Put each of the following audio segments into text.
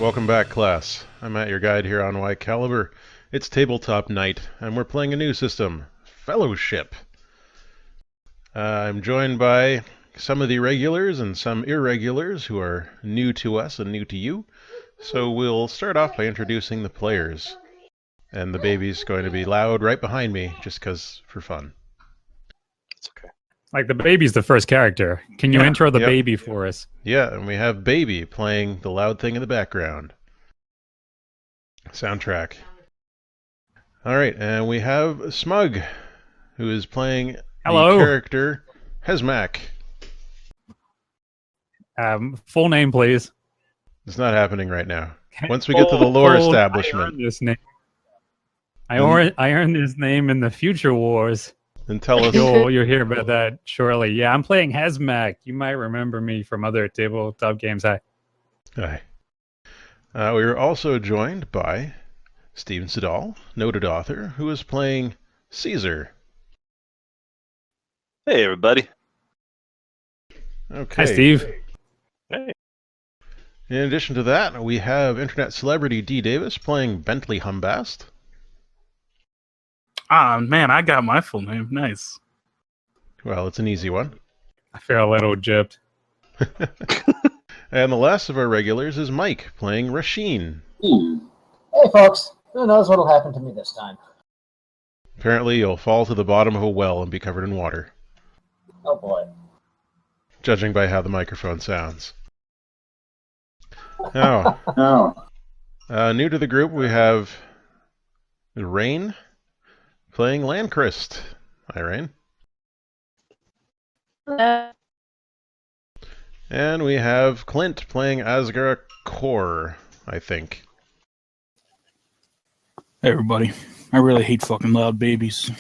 Welcome back, class. I'm Matt, your guide here on Y Caliber. It's tabletop night, and we're playing a new system, Fellowship. I'm joined by some of the regulars and some irregulars who are new to us and new to you. So we'll start off by introducing the players. And the baby's going to be loud right behind me, just 'cause for fun. It's okay. Like the baby's the first character. Can you intro the baby for us? Yeah, and we have Baby playing the loud thing in the background. Soundtrack. Alright, and we have Smug, who is playing Hello. the character Hesmac. Full name, please. It's not happening right now. Once we get to the lore establishment. I earned this name. I earned this name in the Future Wars. And tell us. You'll hear about that shortly. Yeah, I'm playing Hesmac. You might remember me from other tabletop games. Hi. Hi. We were also joined by Steven Siddall, noted author, who is playing Caesar. Hey, everybody. Okay. Hi, Steve. Hey. In addition to that, we have internet celebrity D. Davis playing Bentley Humbast. Ah, man, I got my full name. Nice. Well, it's an easy one. I feel a little gypped. And the last of our regulars is Mike playing Rasheen. Hey, folks. Who knows what'll happen to me this time? Apparently, you'll fall to the bottom of a well and be covered in water, Oh, boy. judging by how the microphone sounds. Now, new to the group, we have Rain playing Landchrist. Hi, Rain. And we have Clint playing Asgara Core, I think. Hey, everybody. I really hate fucking loud babies.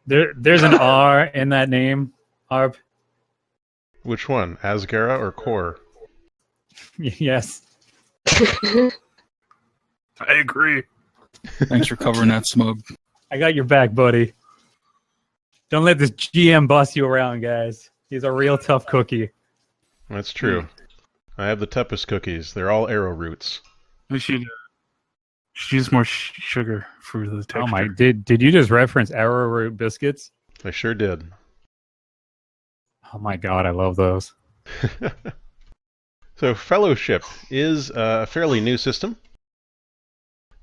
There's an R in that name, Arp. Which one, Asgara or Core? Yes. I agree. Thanks for covering that, Smug. I got your back, buddy. Don't let this GM boss you around, guys. He's a real tough cookie. That's true. I have the toughest cookies. They're all arrowroots. We should use more sugar for the texture. Oh my! Did you just reference arrowroot biscuits? I sure did. Oh my god, I love those. So Fellowship is a fairly new system.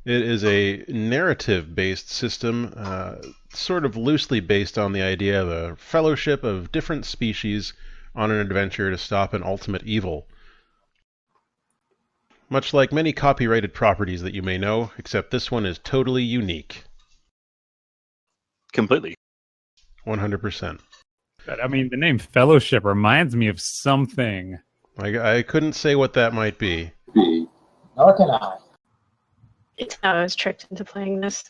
It is a narrative-based system, sort of loosely based on the idea of a fellowship of different species on an adventure to stop an ultimate evil. Much like many copyrighted properties that you may know, except this one is totally unique. Completely. 100%. But I mean, the name Fellowship reminds me of something. I couldn't say what that might be. Nor can I. It's how I was tricked into playing this.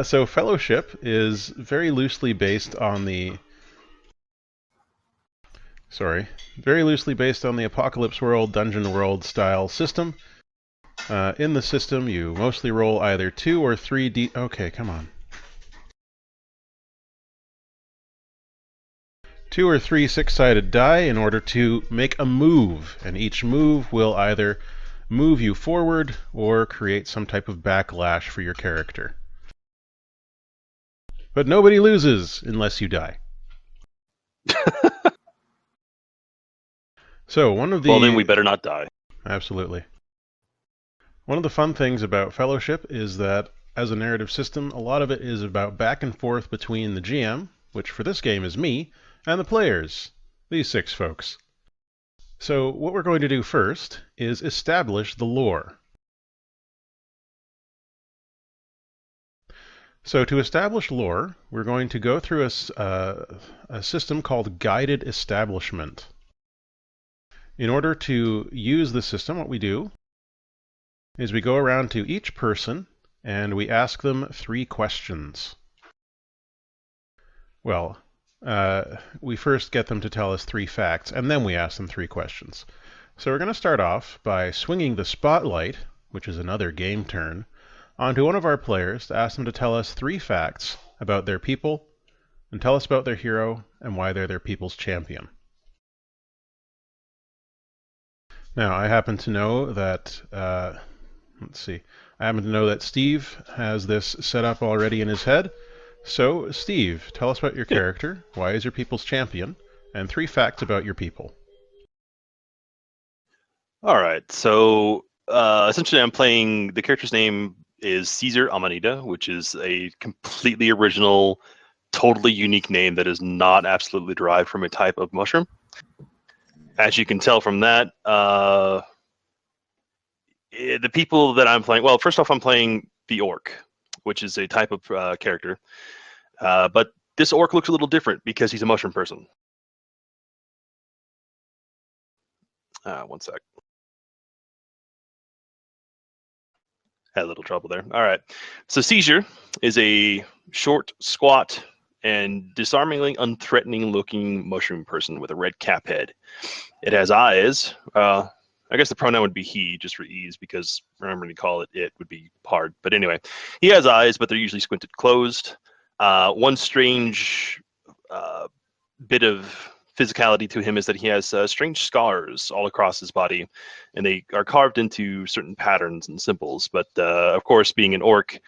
So Fellowship is very loosely based on the Apocalypse World, Dungeon World style system. In the system, you mostly roll either 2 or 3 Okay, come on. 2 or 3 six-sided die in order to make a move, and each move will either move you forward or create some type of backlash for your character. But nobody loses unless you die. So one of the... Well, then we better not die. Absolutely. One of the fun things about Fellowship is that, as a narrative system, a lot of it is about back and forth between the GM, which for this game is me, and the players, these 6 folks. So what we're going to do first is establish the lore. So to establish lore, we're going to go through a system called Guided Establishment. In order to use the system, what we do is we go around to each person and we ask them 3 questions. Well, we first get them to tell us 3 facts, and then we ask them 3 questions. So we're going to start off by swinging the spotlight, which is another game turn, onto one of our players to ask them to tell us 3 facts about their people, and tell us about their hero and why they're their people's champion. Now, I happen to know that, let's see, I happen to know that Steve has this set up already in his head. So, Steve, tell us about your character, why is your people's champion, and 3 facts about your people. All right. So essentially, I'm playing. The character's name is Caesar Amanita, which is a completely original, totally unique name that is not absolutely derived from a type of mushroom. As you can tell from that, the people that I'm playing. Well, first off, I'm playing the orc, which is a type of character. But this orc looks a little different because he's a mushroom person. One sec. Had a little trouble there. All right. So Caesar is a short, squat, and disarmingly unthreatening looking mushroom person with a red cap head. It has eyes. I guess the pronoun would be he, just for ease, because remembering to call it would be hard. But anyway, he has eyes, but they're usually squinted closed. One strange bit of physicality to him is that he has strange scars all across his body, and they are carved into certain patterns and symbols. But of course, being an orc,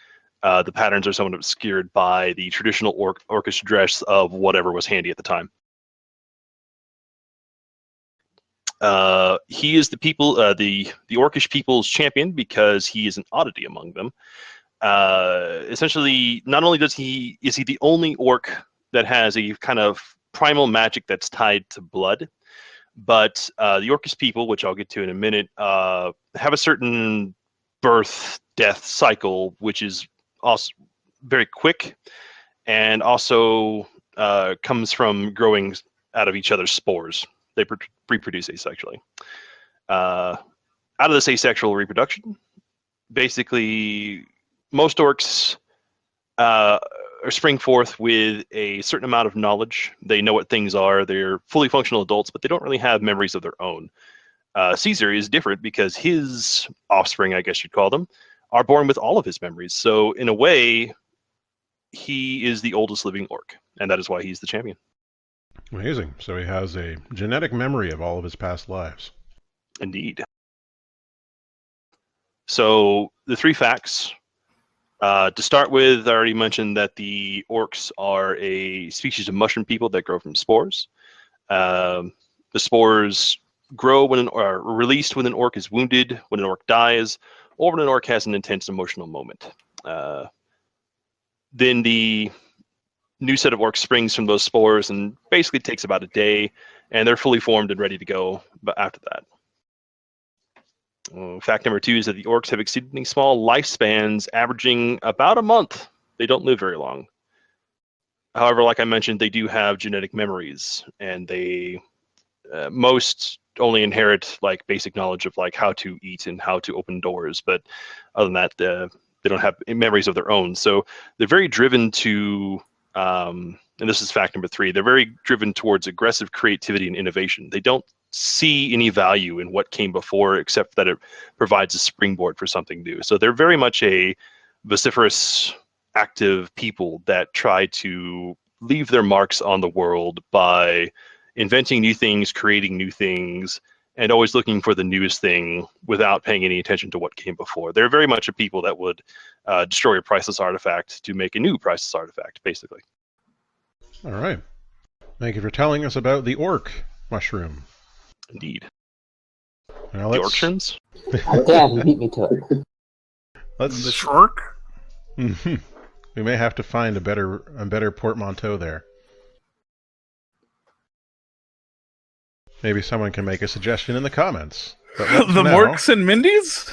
the patterns are somewhat obscured by the traditional orcish dress of whatever was handy at the time. He is the orcish people's champion because he is an oddity among them. Essentially, not only is he the only orc that has a kind of primal magic that's tied to blood, but the orcish people, which I'll get to in a minute, have a certain birth-death cycle, which is also very quick, and also comes from growing out of each other's spores. They reproduce asexually. Out of this asexual reproduction, basically, most orcs spring forth with a certain amount of knowledge. They know what things are. They're fully functional adults, but they don't really have memories of their own. Caesar is different because his offspring, I guess you'd call them, are born with all of his memories. So in a way, he is the oldest living orc, and that is why he's the champion. Amazing. So he has a genetic memory of all of his past lives. Indeed. So the 3 facts. To start with, I already mentioned that the orcs are a species of mushroom people that grow from spores. The spores grow are released when an orc is wounded, when an orc dies, or when an orc has an intense emotional moment. Then the new set of orcs springs from those spores and basically takes about a day, and they're fully formed and ready to go after that. Fact number 2 is that the orcs have exceedingly small lifespans, averaging about a month. They don't live very long. However, like I mentioned, they do have genetic memories, and they most only inherit like basic knowledge of like how to eat and how to open doors. But other than that, they don't have memories of their own. So they're very driven to, and this is fact number 3, they're very driven towards aggressive creativity and innovation. They don't see any value in what came before, except that it provides a springboard for something new. So they're very much a vociferous, active people that try to leave their marks on the world by inventing new things, creating new things, and always looking for the newest thing without paying any attention to what came before. They're very much a people that would destroy a priceless artifact to make a new priceless artifact, basically. All right. Thank you for telling us about the orc mushroom. Indeed. Now The orchrooms? Oh, damn, he beat me to it. Let's. The shark? We may have to find a better portmanteau there. Maybe someone can make a suggestion in the comments. But The Morks and Mindies?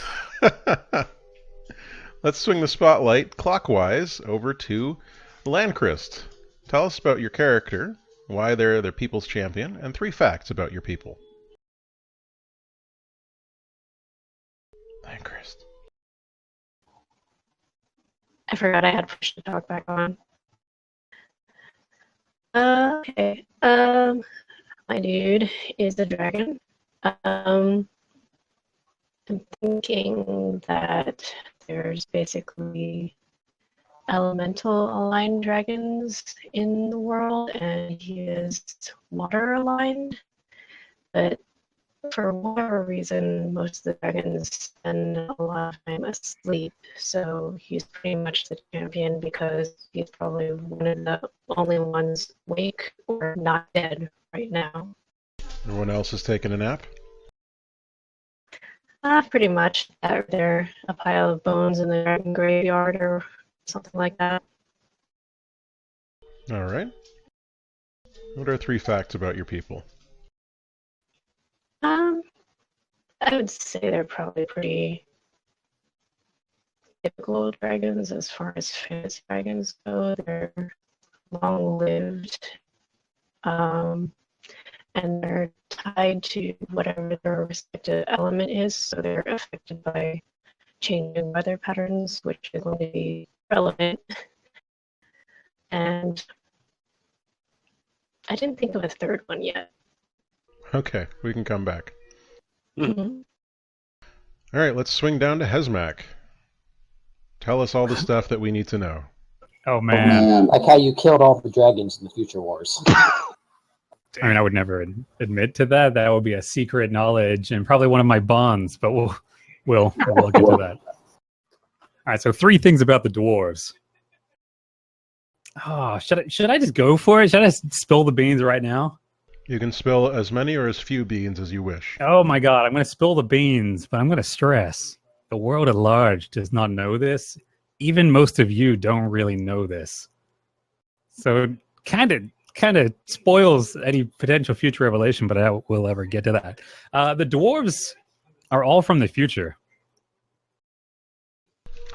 Let's swing the spotlight clockwise over to Landchrist. Tell us about your character, why they're their people's champion, and 3 facts about your people. Landchrist. I forgot I had push to talk back on. Okay. My dude is the dragon. I'm thinking that there's basically elemental aligned dragons in the world, and he is water aligned. But for whatever reason, most of the dragons spend a lot of time asleep. So he's pretty much the champion because he's probably one of the only ones awake or not dead right now. Everyone else is taking a nap? Pretty much. They're a pile of bones in the dragon graveyard or something like that. All right. What are 3 facts about your people? I would say they're probably pretty typical dragons as far as fantasy dragons go. They're long-lived, and they're tied to whatever their respective element is, so they're affected by changing weather patterns, which is going to be relevant. And I didn't think of a third one yet. Okay, we can come back. Mhm. All right, let's swing down to Hesmak. Tell us all the stuff that we need to know. Oh man. Man, like how you killed all the dragons in the Future Wars. I mean, I would never admit to that. That would be a secret knowledge and probably one of my bonds. But we'll get to that. All right. So 3 things about the dwarves. Oh, should I just go for it? Should I spill the beans right now? You can spill as many or as few beans as you wish. Oh my God, I'm going to spill the beans, but I'm going to stress the world at large does not know this. Even most of you don't really know this. So kind of spoils any potential future revelation, but I will ever get to that. The dwarves are all from the future.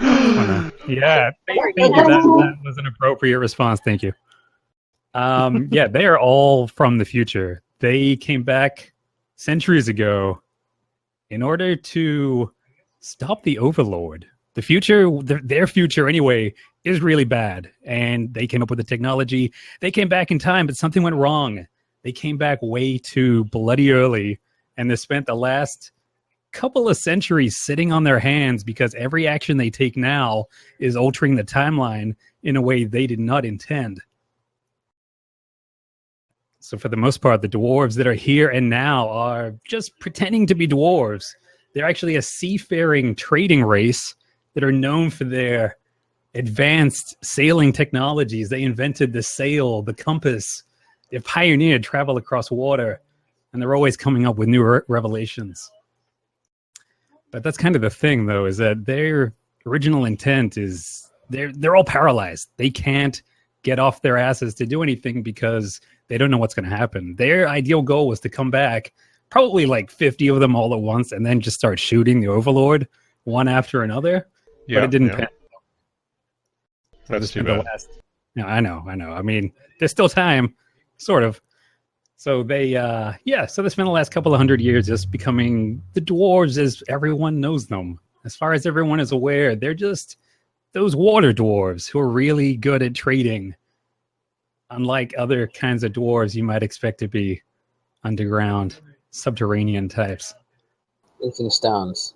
Yeah, thank you. That was an appropriate response. Thank you. Yeah, they are all from the future. They came back centuries ago in order to stop the overlord. The future, their future anyway, is really bad. And they came up with the technology. They came back in time, but something went wrong. They came back way too bloody early, and they spent the last couple of centuries sitting on their hands because every action they take now is altering the timeline in a way they did not intend. So for the most part, the dwarves that are here and now are just pretending to be dwarves. They're actually a seafaring trading race that are known for their advanced sailing technologies. They invented the sail, the compass. They've pioneered travel across water, and they're always coming up with new revelations. But that's kind of the thing, though, is that their original intent is they're all paralyzed. They can't get off their asses to do anything because they don't know what's going to happen. Their ideal goal was to come back, probably like 50 of them all at once, and then just start shooting the overlord one after another. Yeah, but it didn't pan. That's too bad. No, I know. I mean, there's still time, sort of. So they spent the last couple of 100 years just becoming the dwarves as everyone knows them. As far as everyone is aware, they're just those water dwarves who are really good at trading, unlike other kinds of dwarves you might expect to be underground, subterranean types. Using stones.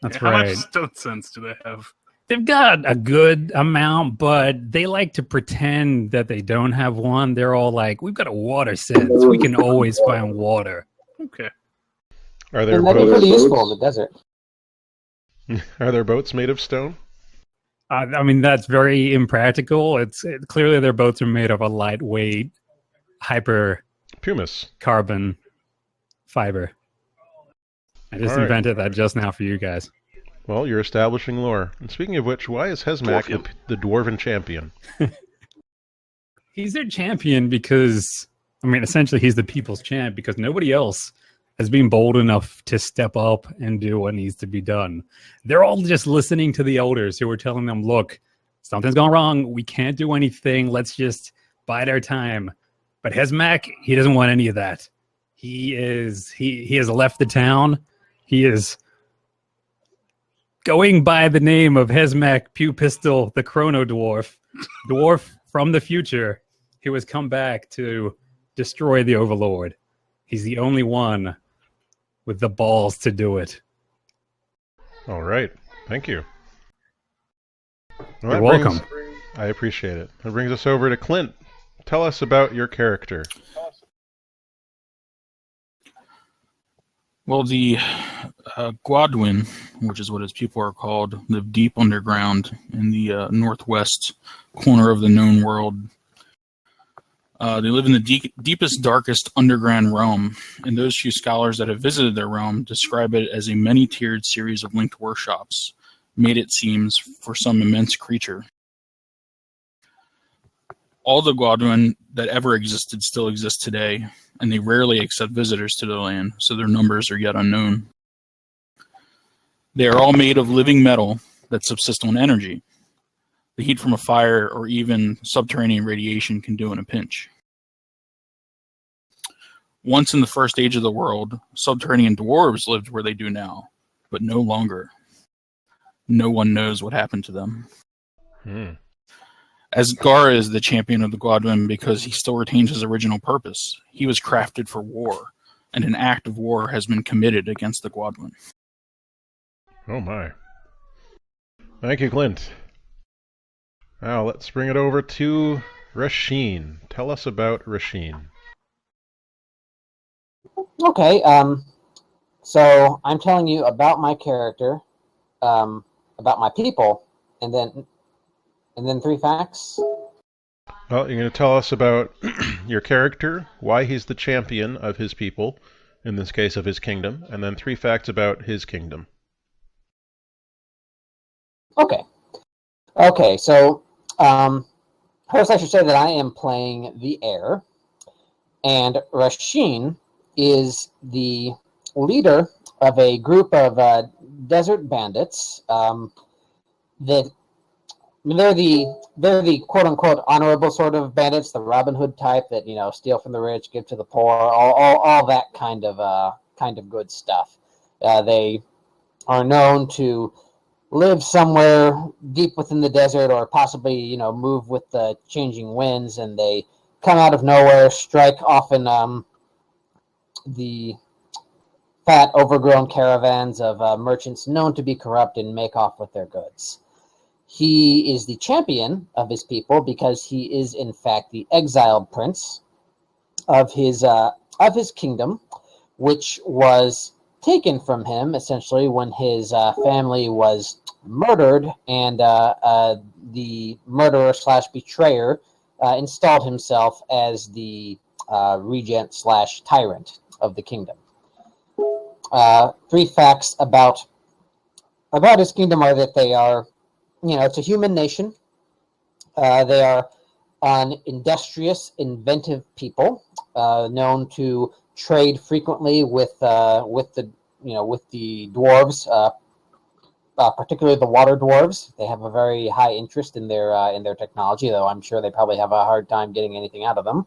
That's How right. much stone sense do they have? They've got a good amount, but they like to pretend that they don't have one. They're all like, we've got a water sense. We can always find water. Okay. Are there And that'd be pretty boats? useful in the desert. Are there boats made of stone? I mean, that's very impractical. Clearly their boats are made of a lightweight, hyper Pumice. carbon fiber. I just All right. invented that just now for you guys. Well, you're establishing lore. And speaking of which, why is Hesmak Dwarfian. the dwarven champion? He's their champion because, I mean, essentially he's the people's champ because nobody else has been bold enough to step up and do what needs to be done. They're all just listening to the elders who are telling them, look, something's gone wrong. We can't do anything. Let's just bide our time. But Hesmak, he doesn't want any of that. He has left the town. He is going by the name of Hesmak Pew Pistol, the Chrono Dwarf, dwarf from the future, who has come back to destroy the Overlord. He's the only one with the balls to do it. All right. Thank you. Well, You're welcome. I appreciate it. That brings us over to Clint. Tell us about your character. Well, the Guadwin, which is what his people are called, live deep underground in the northwest corner of the known world. They live in the deepest, darkest underground realm, and those few scholars that have visited their realm describe it as a many-tiered series of linked workshops, made it seems for some immense creature. All the Guadwin that ever existed still exist today, and they rarely accept visitors to the land, so their numbers are yet unknown. They are all made of living metal that subsist on energy. The heat from a fire or even subterranean radiation can do in a pinch. Once in the first age of the world, subterranean dwarves lived where they do now, but no longer. No one knows what happened to them. Asgar is the champion of the Guadwin because he still retains his original purpose. He was crafted for war, and an act of war has been committed against the Guadwin. Oh my. Thank you, Clint. Now let's bring it over to Rasheen. Tell us about Rasheen. Okay, so I'm telling you about my character, about my people, and then 3 facts. Well, you're going to tell us about your character, why he's the champion of his people, in this case of his kingdom, and then 3 facts about his kingdom. Okay, so first I should say that I am playing the heir, and Rasheen is the leader of a group of desert bandits that they're the quote unquote honorable sort of bandits, the Robin Hood type that steal from the rich, give to the poor, all that kind of good stuff. They are known to live somewhere deep within the desert, or possibly move with the changing winds, and they come out of nowhere, strike often the fat, overgrown caravans of merchants known to be corrupt and make off with their goods. He is the champion of his people because he is, in fact, the exiled prince of his kingdom, which was taken from him essentially when his family was murdered, and the murderer / betrayer installed himself as the regent / tyrant of the kingdom. 3 facts about his kingdom are that they are, it's a human nation. They are an industrious, inventive people, known to trade frequently with the dwarves, particularly the water dwarves. They have a very high interest in their technology, though I'm sure they probably have a hard time getting anything out of them.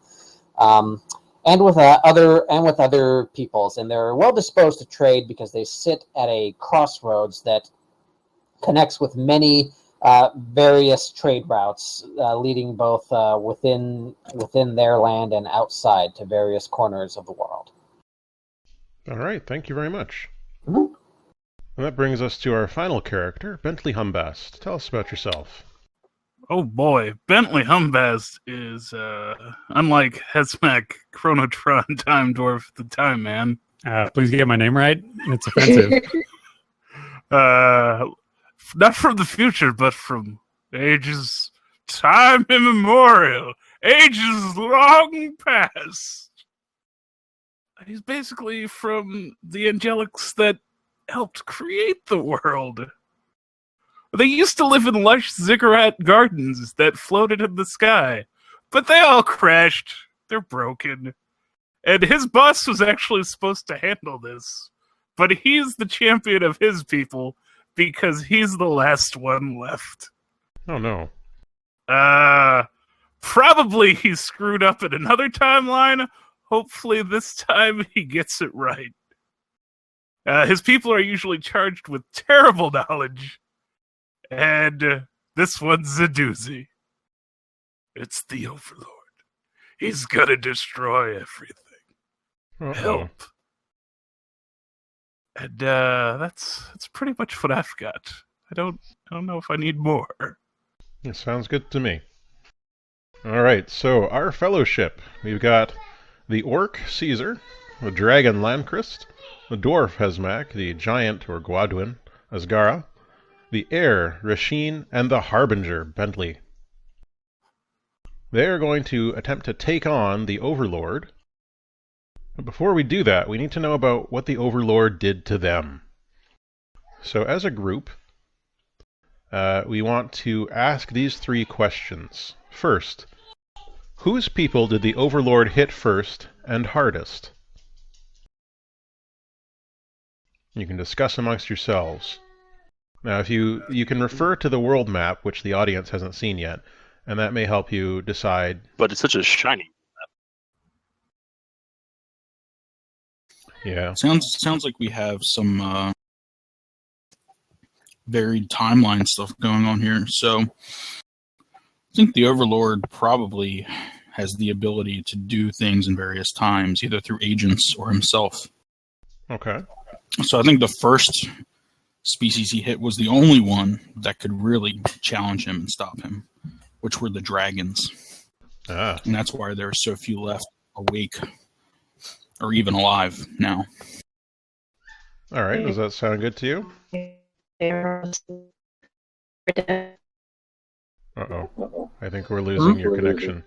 And with other peoples, and they're well disposed to trade because they sit at a crossroads that connects with many various trade routes, leading both within their land and outside to various corners of the world. All right, thank you very much. Mm-hmm. And that brings us to our final character, Bentley Humbast. Tell us about yourself. Oh boy, Bentley Humbast is, unlike Hesmac Chronotron Time Dwarf the Time Man. Please get my name right. It's offensive. Not from the future, but from ages, time immemorial, ages long past. He's basically from the angelics that helped create the world. They used to live in lush ziggurat gardens that floated in the sky, but they all crashed. They're broken. And his boss was actually supposed to handle this, but he's the champion of his people because he's the last one left. Oh no. Probably he screwed up in another timeline. Hopefully this time he gets it right. His people are usually charged with terrible knowledge, and this one's a doozy. It's the Overlord. He's gonna destroy everything. Uh-oh. Help. And that's pretty much what I've got. I don't know if I need more. It sounds good to me. All right, so our fellowship. We've got the Orc Caesar, the Dragon Landchrist, the dwarf Hesmak, the giant or Gwadwin Asgara, the heir Rasheen, and the harbinger Bentley. They are going to attempt to take on the overlord. But before we do that, we need to know about what the overlord did to them. So as a group, we want to ask these 3 questions. First, whose people did the overlord hit first and hardest? You can discuss amongst yourselves. Now, if you can refer to the world map, which the audience hasn't seen yet, and that may help you decide. But it's such a shiny. Yeah. Sounds like we have some varied timeline stuff going on here. So I think the Overlord probably has the ability to do things in various times, either through agents or himself. Okay. So I think the first species he hit was the only one that could really challenge him and stop him, which were the dragons. Ah. And that's why there are so few left awake or even alive now. All right. Does that sound good to you? Uh-oh. I think we're losing your connection.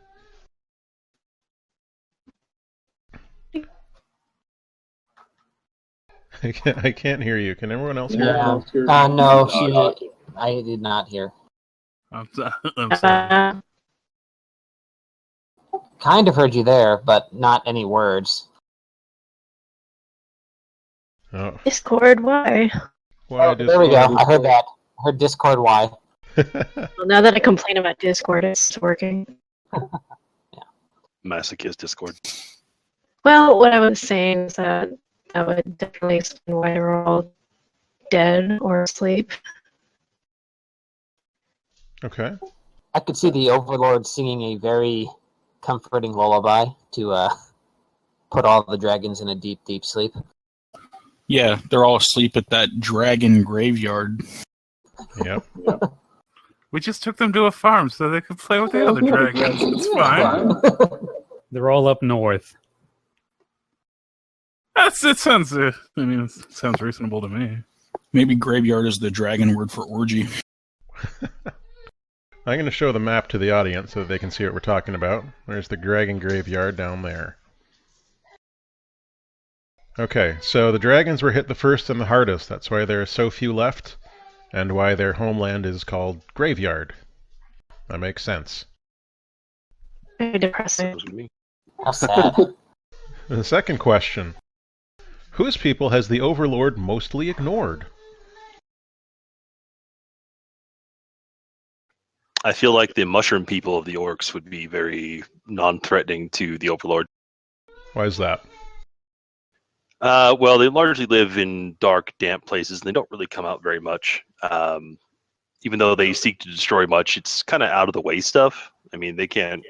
I can't hear you. Can everyone else hear Yeah. you? No, I did not hear. I'm sorry. Kind of heard you there, but not any words. Oh. Discord, why? Why There we go. I heard that. I heard Discord why. Well, now that I complain about Discord, it's working. Masochist Discord. Well, what I was saying is that would definitely explain why they're all dead or asleep. Okay. I could see the Overlord singing a very comforting lullaby to put all the dragons in a deep, deep sleep. Yeah, they're all asleep at that dragon graveyard. Yep. We just took them to a farm so they could play with the other dragons. It's fine. They're all up north. It sounds. It sounds reasonable to me. Maybe graveyard is the dragon word for orgy. I'm going to show the map to the audience so that they can see what we're talking about. There's the dragon graveyard down there. Okay, so the dragons were hit the first and the hardest. That's why there are so few left, and why their homeland is called Graveyard. That makes sense. Very depressing. Those would be me. How sad. The second question. Whose people has the Overlord mostly ignored? I feel like the mushroom people of the orcs would be very non-threatening to the Overlord. Why is that? Well, they largely live in dark, damp places, and they don't really come out very much. Even though they seek to destroy much, it's kind of out of the way stuff. I mean, they don't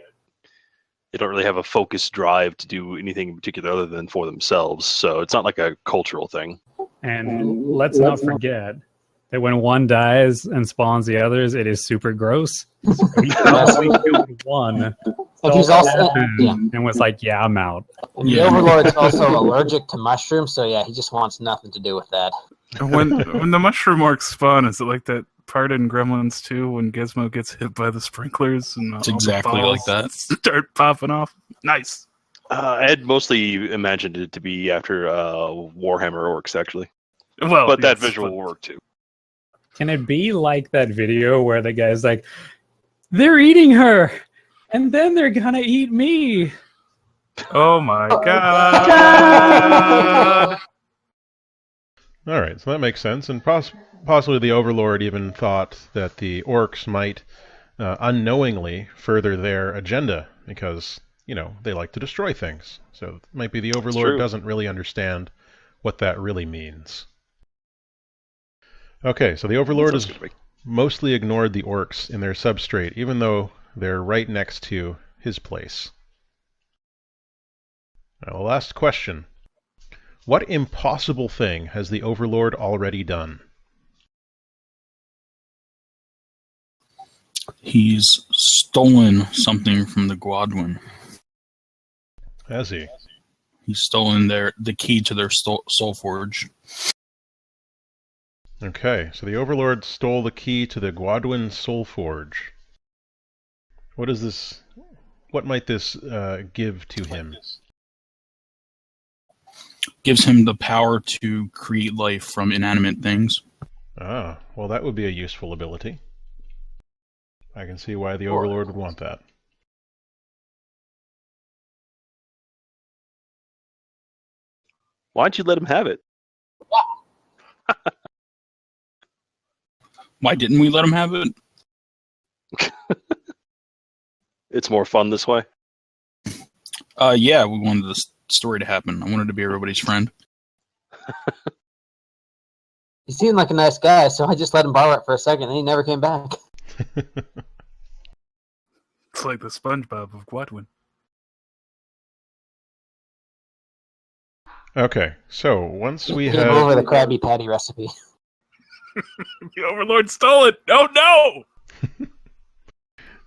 really have a focused drive to do anything in particular other than for themselves. So it's not like a cultural thing. And let's not forget that when one dies and spawns the others, it is super gross. So he probably killed one, And he's also and was like, "Yeah, I'm out." and the Overlord's also allergic to mushrooms, so yeah, he just wants nothing to do with that. When the mushroom orcs spawn, is it like that part in Gremlins 2 when Gizmo gets hit by the sprinklers and It's all the exactly like balls that. start popping off? Nice. I had mostly imagined it to be after Warhammer orcs, actually. Well, But that yes, visual will work too. Can it be like that video where the guy's like, "They're eating her, and then they're gonna eat me"? Oh my god! All right, so that makes sense, and possibly the Overlord even thought that the orcs might unknowingly further their agenda because, they like to destroy things. So it might be the Overlord doesn't really understand what that really means. Okay, so the Overlord has mostly ignored the orcs in their substrate, even though they're right next to his place. Now, the last question. What impossible thing has the Overlord already done? He's stolen something from the Gwadwin. Has he? He's stolen the key to their soul forge. Okay, so the Overlord stole the key to the Gwadwin Soul Forge. What is this? What might this give to him? Gives him the power to create life from inanimate things. Ah, well, that would be a useful ability. I can see why the Overlord would want that. Why'd you let him have it? Why didn't we let him have it? It's more fun this way. Yeah, we wanted this story to happen. I wanted to be everybody's friend. He seemed like a nice guy, so I just let him borrow it for a second, and he never came back. It's like the SpongeBob of Gwadwin. Okay, so once we Came over have... the Krabby Patty recipe. The Overlord stole it! Oh no!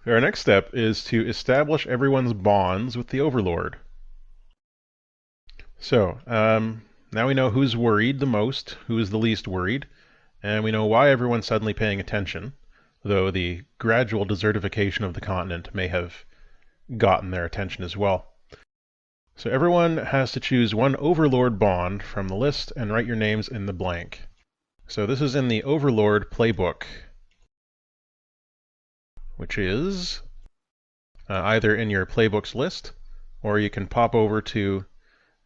Our next step is to establish everyone's bonds with the Overlord. So, now we know who's worried the most, who is the least worried, and we know why everyone's suddenly paying attention, though the gradual desertification of the continent may have gotten their attention as well. So everyone has to choose one Overlord bond from the list and write your names in the blank. So this is in the Overlord playbook, which is either in your playbooks list, or you can pop over to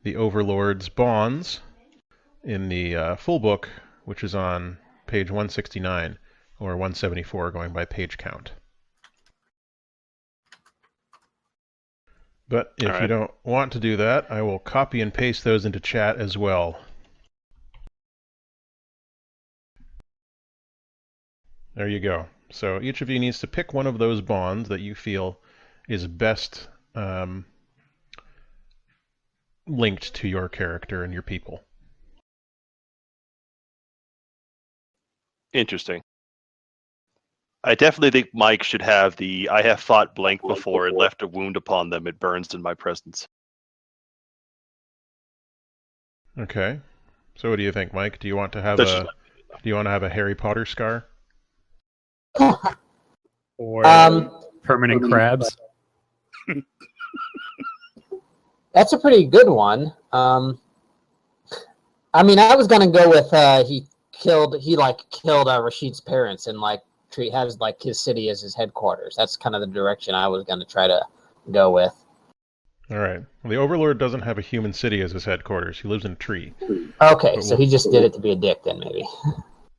the Overlord's bonds in the full book, which is on page 169 or 174, going by page count. But if you don't want to do that, I will copy and paste those into chat as well. There you go. So each of you needs to pick one of those bonds that you feel is best linked to your character and your people. Interesting. I definitely think Mike should have the "I have fought blank before and left a wound upon them. It burns in my presence." Okay. So what do you think, Mike? Do you want to have a Harry Potter scar? Or permanent crabs? That's a pretty good one. I mean, I was gonna go with he killed Rashid's parents and has his city as his headquarters. That's kind of the direction I was gonna try to go with. All right. Well, the Overlord doesn't have a human city as his headquarters. He lives in a tree. Okay, so he just did it to be a dick then, maybe.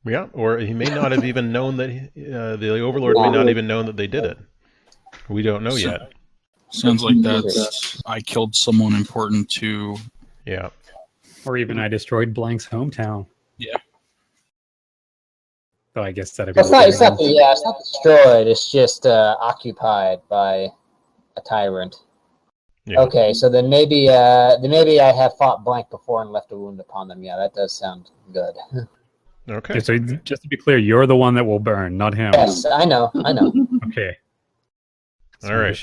Yeah, or he may not have even known that the Overlord may not even known that they did it. We don't know yet. Sounds like that's I killed someone important to... Yeah. Or even I destroyed Blank's hometown. Yeah. So I guess that'd be... It's not destroyed. It's just occupied by a tyrant. Yeah. Okay, so then maybe I have fought blank before and left a wound upon them. Yeah, that does sound good. Okay. So just to be clear, you're the one that will burn, not him. Yes, I know. Okay. All right.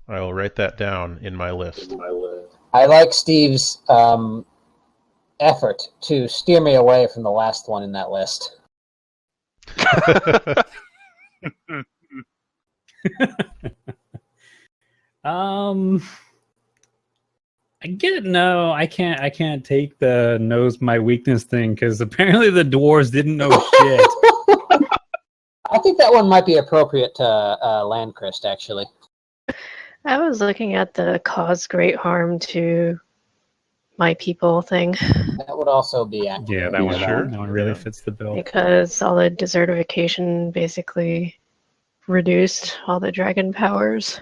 I'll write that down in my list. I like Steve's effort to steer me away from the last one in that list. I get it. No, I can't take the knows my weakness thing because apparently the dwarves didn't know shit. I think that one might be appropriate to Landchrist, actually. I was looking at the cause great harm to my people thing. That would also be accurate. Yeah, that one. Sure. That one really fits the bill. Because all the desertification basically reduced all the dragon powers.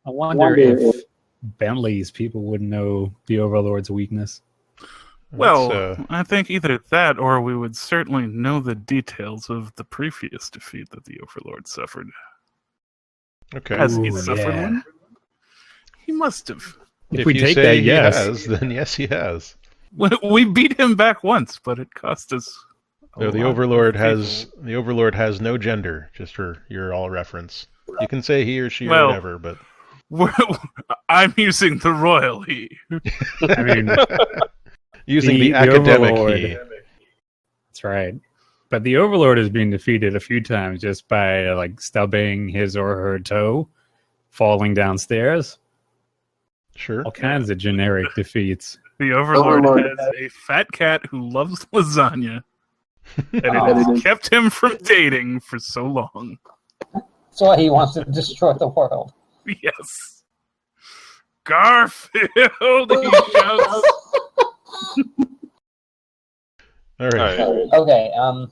I wonder if Bentley's people would know the Overlord's weakness. Well, I think either that or we would certainly know the details of the previous defeat that the Overlord suffered. Okay. Has he suffered one? He must have. If we you take say that, he yes. has, then yes, he has. We beat him back once, but it cost us. So the Overlord has no gender, just for your all reference. You can say he or she or whatever, but I'm using the royal E. I mean, Using the The academic Overlord. key. that's right. But the Overlord has been defeated a few times just by like stubbing his or her toe, falling downstairs. Sure. All kinds of generic defeats. The Overlord has a fat cat who loves lasagna, and it has kept him from dating for so long. That's why he wants to destroy the world. Yes. Garfield, he shouts. All right. Okay, I don't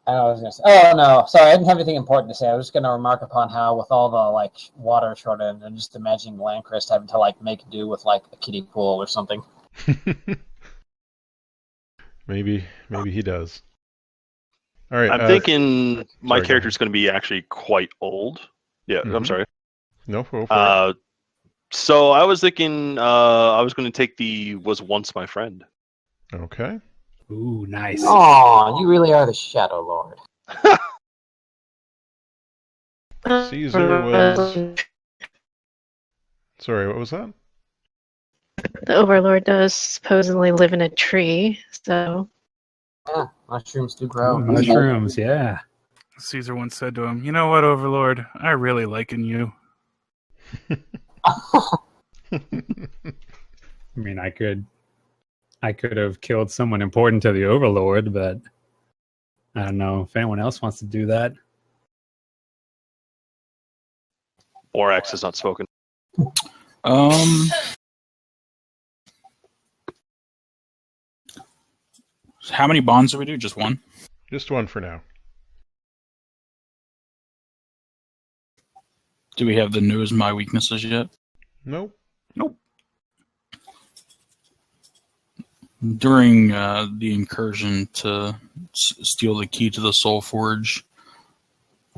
know what I was gonna say. Oh no, sorry, I didn't have anything important to say. I was just gonna remark upon how with all the like water shortage and just imagining Landcrest having to like make do with like a kiddie pool or something. Maybe he does. All right. I'm thinking my sorry, go character's going to be actually quite old. Yeah, I'm Mhm. sorry. No, go for it. So I was thinking I was going to take the was once my friend. Okay. Ooh, nice. Oh, you really are the Shadow Lord. Caesar was. Sorry, what was that? The Overlord does supposedly live in a tree, so Yeah, mushrooms do grow. Ooh, mushrooms, yeah. Caesar once said to him, "You know what, Overlord? I really liken you." I mean, I could have killed someone important to the Overlord, but I don't know if anyone else wants to do that. Borax has not spoken. How many bonds do we do? Just one? Just one for now. Do we have the knows my weaknesses yet? Nope. During the incursion to steal the key to the Soul Forge,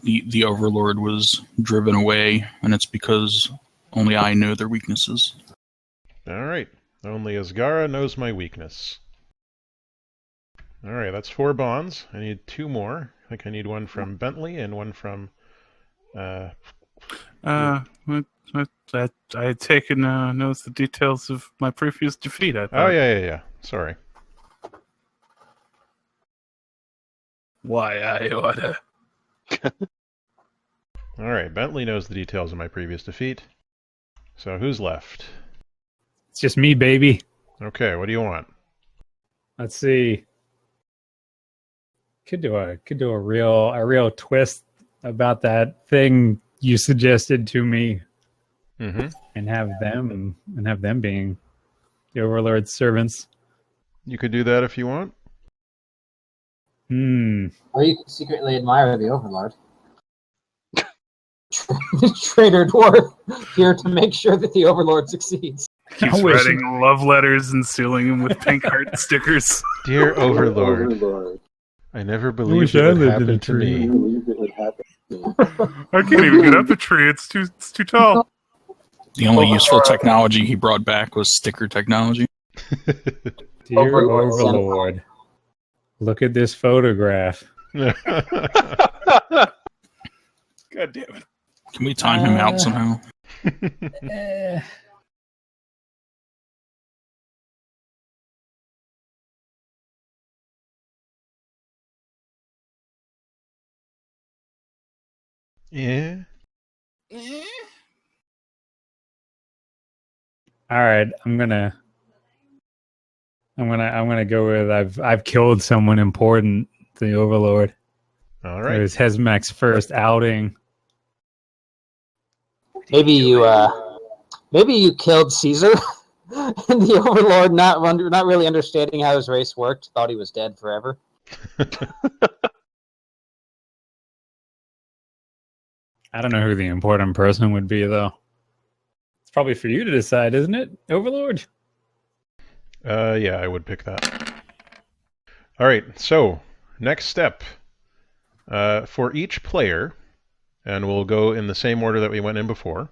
the Overlord was driven away, and it's because only I know their weaknesses. All right. Only Asgara knows my weakness. All right, that's 4 bonds. I need 2 more. I think I need one from Bentley and one from. I had taken notes the details of my previous defeat. I thought. Oh yeah. Sorry. Why I oughta. All right, Bentley knows the details of my previous defeat. So who's left? It's just me, baby. Okay, what do you want? Let's see. Could do a real twist about that thing you suggested to me, Mm-hmm. and have them being the Overlord's servants. You could do that if you want. Or you can secretly admire the Overlord. Traitor dwarf here to make sure that the Overlord succeeds. Keeps I wish- writing love letters and sealing them with pink heart stickers. Dear Overlord, I never believed wish it I would lived in a happen to tree. me. I can't even get up a tree. It's too tall. The only useful technology he brought back was sticker technology. Dear Overlord. Overlord, look at this photograph. God damn it. Can we time him out somehow? Yeah. All right, I'm gonna go with I've killed someone important. The Overlord. All It right. was Hesmek's first outing. Maybe you killed Caesar, and the Overlord, not really understanding how his race worked, thought he was dead forever. I don't know who the important person would be, though. It's probably for you to decide, isn't it, Overlord? Yeah, I would pick that. All right. So next step. For each player, and we'll go in the same order that we went in before.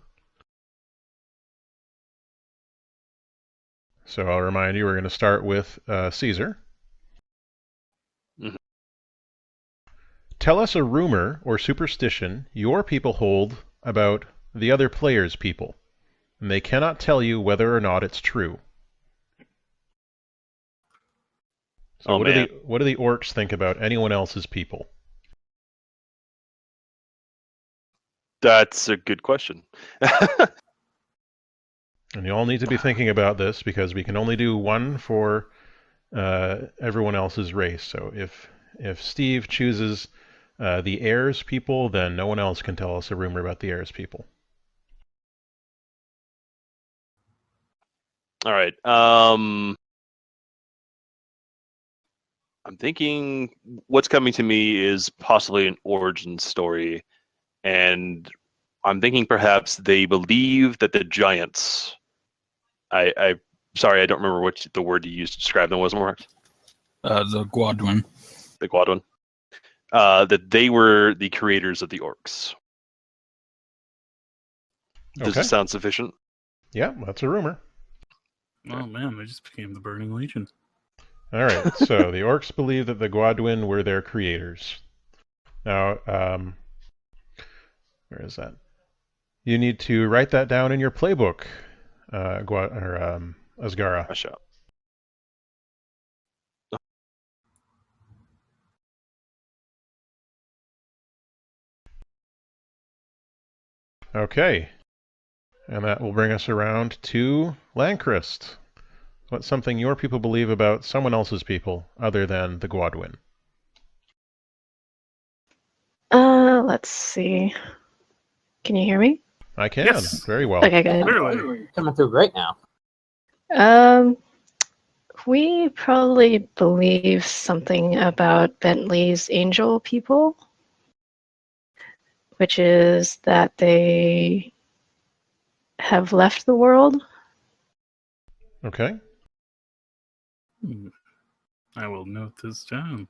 So I'll remind you, we're going to start with Caesar. Mhm. Tell us a rumor or superstition your people hold about the other player's people. and they cannot tell you whether or not it's true. So Oh, what man. do the orcs think about anyone else's people? That's a good question. And you all need to be thinking about this because we can only do one for everyone else's race. So if Steve chooses the heirs people, then no one else can tell us a rumor about the heirs people. All right. I'm thinking what's coming to me is possibly an origin story, and I'm thinking perhaps they believe that the giants. I sorry, I don't remember what the word you used to describe them was, Mark. The Guadwin. The Guadwin. That they were the creators of the orcs. Does Okay. this sound sufficient? Yeah, that's a rumor. Oh man, they just became the Burning Legion. All right, so the orcs believe that the Guadwin were their creators. Now, where is that? You need to write that down in your playbook, Asgara. Rush out. Okay, and that will bring us around to Lanchrist. What's something your people believe about someone else's people other than the Guadwin? Let's see. Can you hear me? I can. Yes. Very well. Okay, good. Clearly. Coming through great now. We probably believe something about Bentley's angel people, which is that they have left the world. Okay. I will note this down.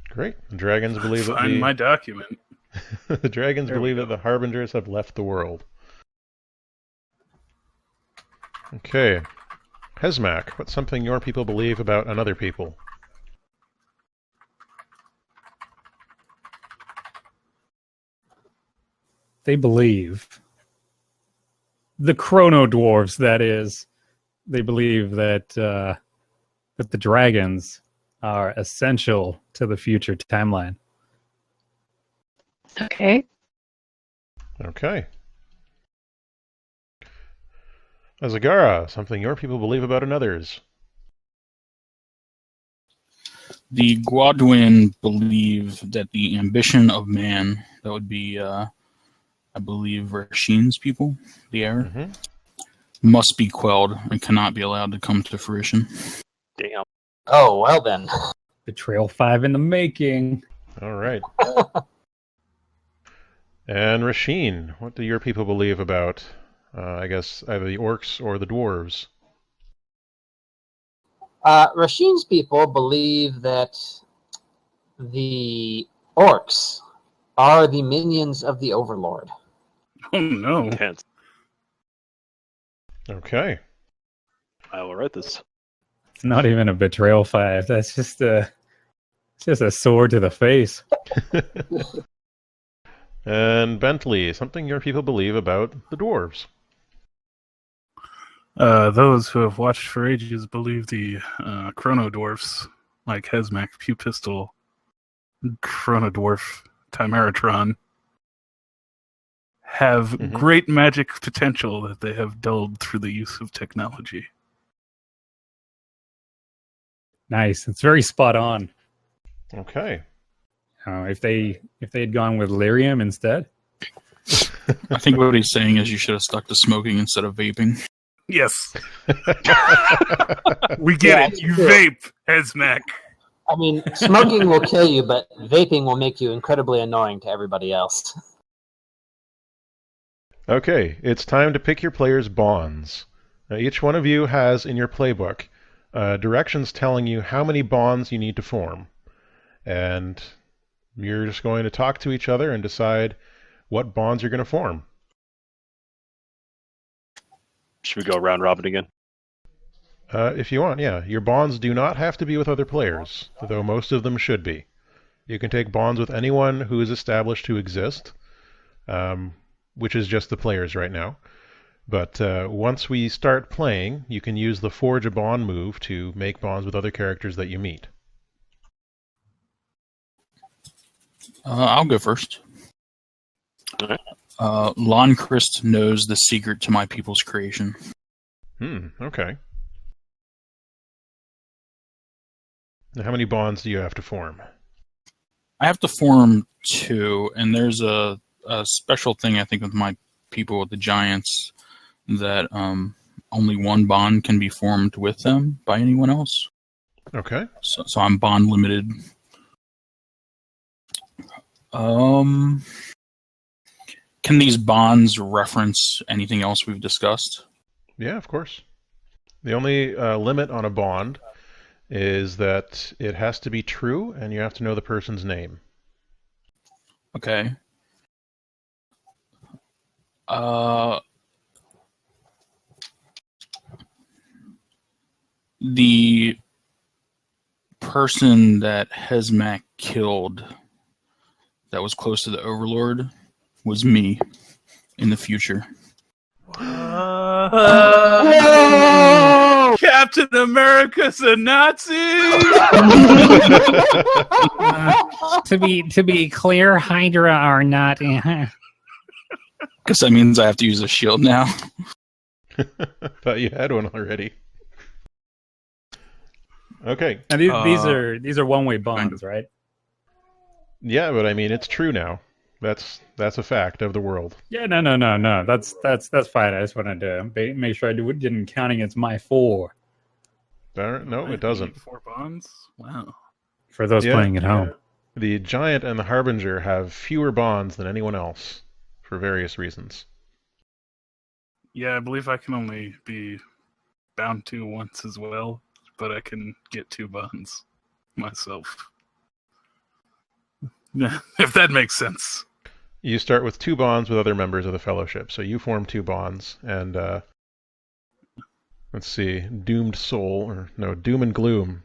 Great. The dragons believe that Find my document. the dragons There we believe go. that the harbingers have left the world. Okay. Hesmak, what's something your people believe about another people? They believe the chrono dwarves, that is, they believe that that the dragons are essential to the future timeline. Okay. Okay. Azagara, something your people believe about another's. The Guadwin believe that the ambition of man, that would be, I believe, Rashin's people, the heir, Mm-hmm. must be quelled and cannot be allowed to come to fruition. Damn. Oh, well then. Betrayal 5 in the making. All right. And Rasheen, what do your people believe about, I guess, either the orcs or the dwarves? Rasheen's people believe that the orcs are the minions of the overlord. Oh no. Intense. Okay. I will write this. It's not even a betrayal 5. That's just a sword to the face. And Bentley, something your people believe about the dwarves. Those who have watched for ages believe the chrono dwarfs, like Hesmak, Pew Pistol, Chrono Dwarf, Timeratron, have Mhm. great magic potential that they have dulled through the use of technology. Nice. It's very spot on. Okay. If they had gone with lyrium instead. I think what he's saying is you should have stuck to smoking instead of vaping. Yes, we get Yeah, it. it's You true. vape, Hesmak. I mean, smoking will kill you, but vaping will make you incredibly annoying to everybody else. Okay, it's time to pick your players' bonds. Now, each one of you has in your playbook directions telling you how many bonds you need to form. And you're just going to talk to each other and decide what bonds you're going to form. Should we go round robin again? If you want, yeah. Your bonds do not have to be with other players, though most of them should be. You can take bonds with anyone who is established to exist, which is just the players right now. But once we start playing, you can use the Forge a Bond move to make bonds with other characters that you meet. I'll go first. All right. Loncrist knows the secret to my people's creation. Okay. Now, how many bonds do you have to form? I have to form 2, and there's a special thing, I think, with my people, with the giants, that only 1 bond can be formed with them by anyone else. Okay. So I'm bond limited. Can these bonds reference anything else we've discussed? Yeah, of course. The only limit on a bond is that it has to be true, and you have to know the person's name. Okay. The person that Hezmak killed that was close to the Overlord was me in the future. Captain America's a Nazi. To be clear, Hydra are not. Because that means I have to use a shield now. Thought you had one already. Okay. And these are one-way bonds, right? Yeah, but I mean, it's true now. That's a fact of the world. Yeah, no. That's fine. I just wanted to make sure I didn't count against my 4. No, it doesn't. 4 bonds? Wow. For those playing at home. The Giant and the Harbinger have fewer bonds than anyone else, for various reasons. Yeah, I believe I can only be bound to once as well, but I can get 2 bonds myself. If that makes sense. You start with 2 bonds with other members of the Fellowship. So you form 2 bonds, and let's see, Doomed Soul, Doom and Gloom.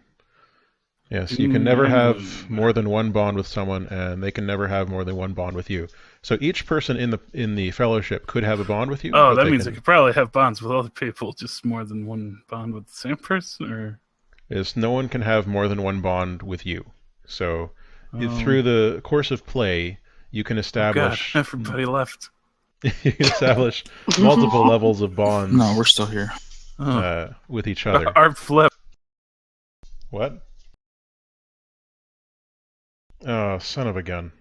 Yes, you can never have more than 1 bond with someone, and they can never have more than 1 bond with you. So each person in the Fellowship could have a bond with you. Oh, that means I could probably have bonds with other people, just more than 1 bond with the same person, or? Is no one can have more than 1 bond with you. So through the course of play, you can establish... God, everybody left. You can establish multiple levels of bonds. No, we're still here. With each other. Our flip. What? Oh, son of a gun.